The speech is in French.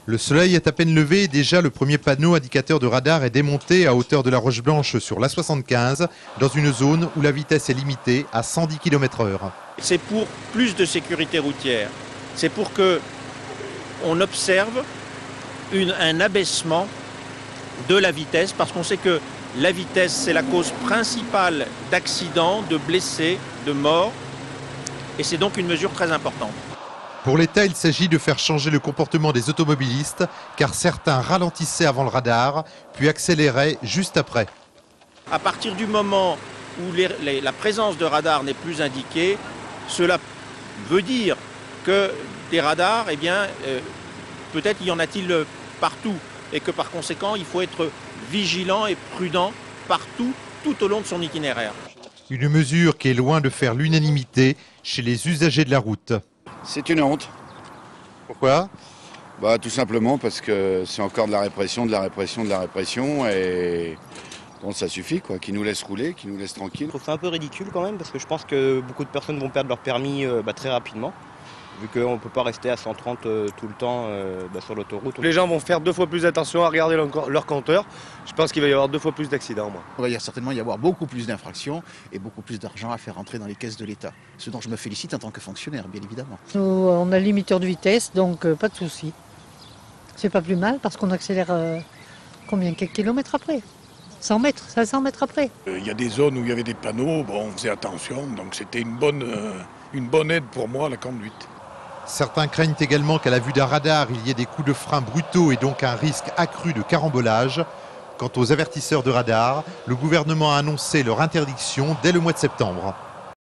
Le soleil est à peine levé et déjà le premier panneau indicateur de radar est démonté à hauteur de la Roche Blanche sur l'A75, dans une zone où la vitesse est limitée à 110 km/h. C'est pour plus de sécurité routière. C'est pour que on observe un abaissement de la vitesse, parce qu'on sait que la vitesse, c'est la cause principale d'accidents, de blessés, de morts, et c'est donc une mesure très importante. Pour l'État, il s'agit de faire changer le comportement des automobilistes, car certains ralentissaient avant le radar, puis accéléraient juste après. À partir du moment où la présence de radars n'est plus indiquée, cela veut dire que des radars, eh bien, peut-être y en a-t-il partout, et que par conséquent, il faut être vigilant et prudent partout, tout au long de son itinéraire. Une mesure qui est loin de faire l'unanimité chez les usagers de la route. C'est une honte. Pourquoi ? Tout simplement parce que c'est encore de la répression, de la répression, de la répression, et bon, ça suffit, quoi. Qu'ils nous laissent rouler, qu'ils nous laissent tranquilles. Je trouve ça un peu ridicule quand même, parce que je pense que beaucoup de personnes vont perdre leur permis très rapidement, vu qu'on ne peut pas rester à 130 tout le temps sur l'autoroute. Les gens vont faire 2 fois plus attention à regarder leur compteur. Je pense qu'il va y avoir 2 fois plus d'accidents, moi. Il va certainement y avoir beaucoup plus d'infractions et beaucoup plus d'argent à faire rentrer dans les caisses de l'État. Ce dont je me félicite en tant que fonctionnaire, bien évidemment. Nous, on a le limiteur de vitesse, donc pas de souci. C'est pas plus mal parce qu'on accélère quelques kilomètres après. 100 mètres, 500 mètres après. Il y a des zones où il y avait des panneaux, on faisait attention, donc c'était une bonne aide pour moi à la conduite. Certains craignent également qu'à la vue d'un radar, il y ait des coups de frein brutaux et donc un risque accru de carambolage. Quant aux avertisseurs de radar, le gouvernement a annoncé leur interdiction dès le mois de septembre.